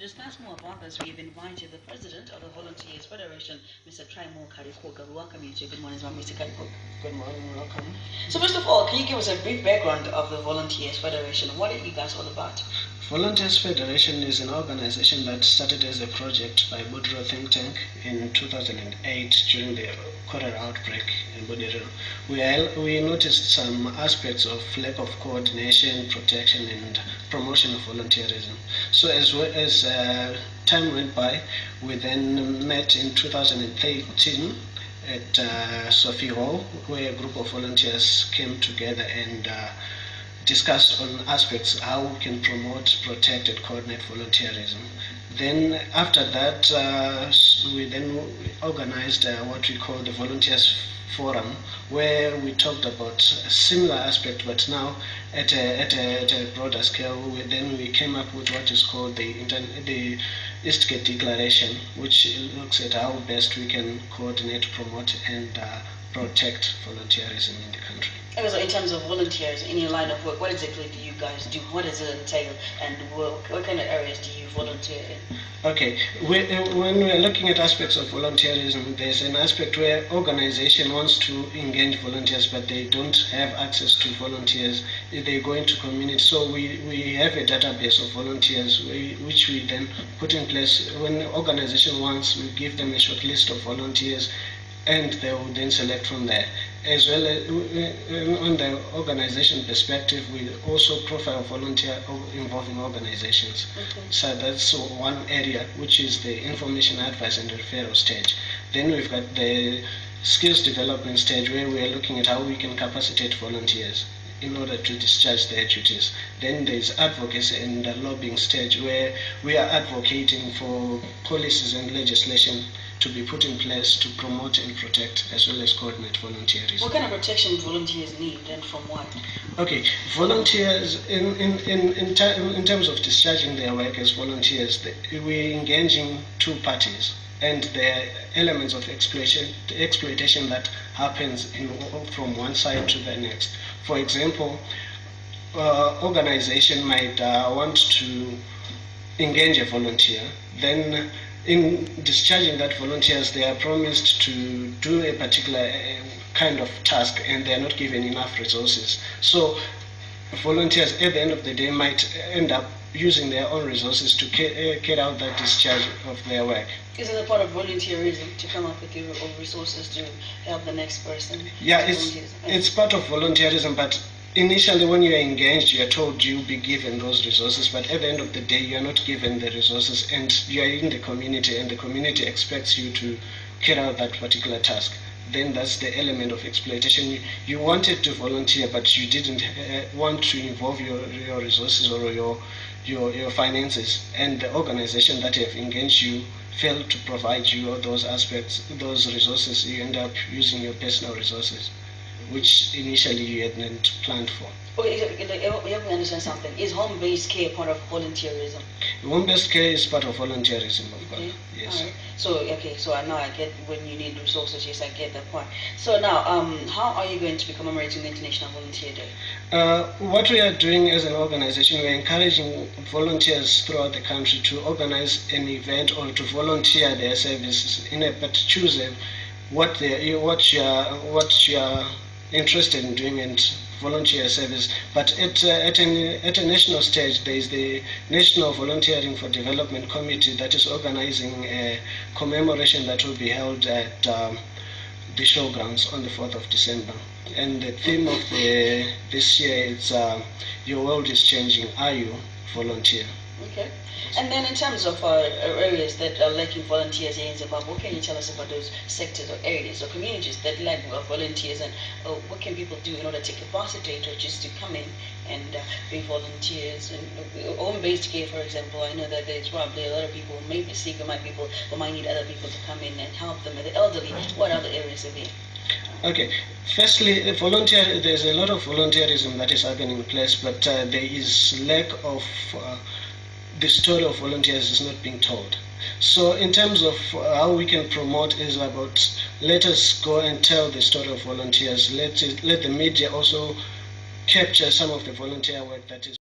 discuss more about this, we've invited the president of the Volunteers Federation, Mr. Trymore Karikoga. We welcome you to Good Morning, Mr. Karikoga. Good morning, welcome. So first of all, can you give us a brief background of the Volunteers Federation? What are you guys all about? Volunteers Federation is an organization that started as a project by Budro Think Tank in 2008 during the cholera outbreak in Budiro. We noticed some aspects of lack of coordination, protection, and promotion of volunteerism. So as time went by, we then met in 2013 at Sophie Hall, where a group of volunteers came together and discussed on aspects how we can promote, protect, and coordinate volunteerism. Then after that, we then organized what we call the Volunteers Forum, where we talked about a similar aspect, but now at a broader scale. We came up with what is called the Eastgate Declaration, which looks at how best we can coordinate, promote, and protect volunteerism in the country. Okay, so in terms of volunteers in your line of work, what exactly do you guys do? What does it entail, and what kind of areas do you volunteer in? Okay, when we're looking at aspects of volunteerism, there's an aspect where organization wants to engage volunteers, but they don't have access to volunteers. They go into community, so we have a database of volunteers which we then put in place. When the organization wants, we give them a short list of volunteers, and they will then select from there. As well as on the organization perspective, we also profile volunteer involving organizations. Okay. So that's one area, which is the information, advice, and referral stage. Then we've got the skills development stage, where we are looking at how we can capacitate volunteers in order to discharge their duties. Then there's advocacy and the lobbying stage, where we are advocating for policies and legislation to be put in place to promote and protect as well as coordinate volunteerism. What kind of protection do volunteers need, and from what? Okay, volunteers, in terms of discharging their work as volunteers, we're engaging two parties, and there are elements of exploitation that happens from one side to the next. For example, organization might want to engage a volunteer, then in discharging that volunteers, they are promised to do a particular kind of task, and they are not given enough resources. So volunteers at the end of the day might end up using their own resources to carry out that discharge of their work. Is it a part of volunteerism to come up with your own resources to help the next person? Yeah, it's part of volunteerism, but initially when you are engaged, you are told you'll be given those resources, but at the end of the day, you are not given the resources, and you are in the community, and the community expects you to carry out that particular task. Then that's the element of exploitation. You wanted to volunteer, but you didn't want to involve your resources or your finances, and the organization that have engaged you failed to provide you all those aspects, those resources. You end up using your personal resources, which initially you hadn't planned for. Okay, help me understand something. Is home-based care part of volunteerism? Home-based care is part of volunteerism, of course. Okay. Yes. All right. So now I get when you need resources. Yes, I get that part. So now, how are you going to be commemorating the International Volunteer Day? What we are doing as an organization, we are encouraging volunteers throughout the country to organize an event or to volunteer their services but choose what you are interested in doing and volunteer service. But at a national stage, there is the National Volunteering for Development Committee that is organizing a commemoration that will be held at the showgrounds on the 4th of December. And the theme of this year is Your World is Changing, Are You? Volunteer. Okay. And then in terms of areas that are lacking volunteers here in Zimbabwe, what can you tell us about those sectors or areas or communities that lack volunteers, and what can people do in order to capacitate or just to come in and be volunteers? And home-based care, for example, I know that there's probably a lot of people who may be sick or might need other people to come in and help them. And the elderly, what other areas are there? Okay. Firstly, there's a lot of volunteerism that is happening in place, but there is lack of the story of volunteers is not being told. So in terms of how we can promote is about, let us go and tell the story of volunteers. Let the media also capture some of the volunteer work that is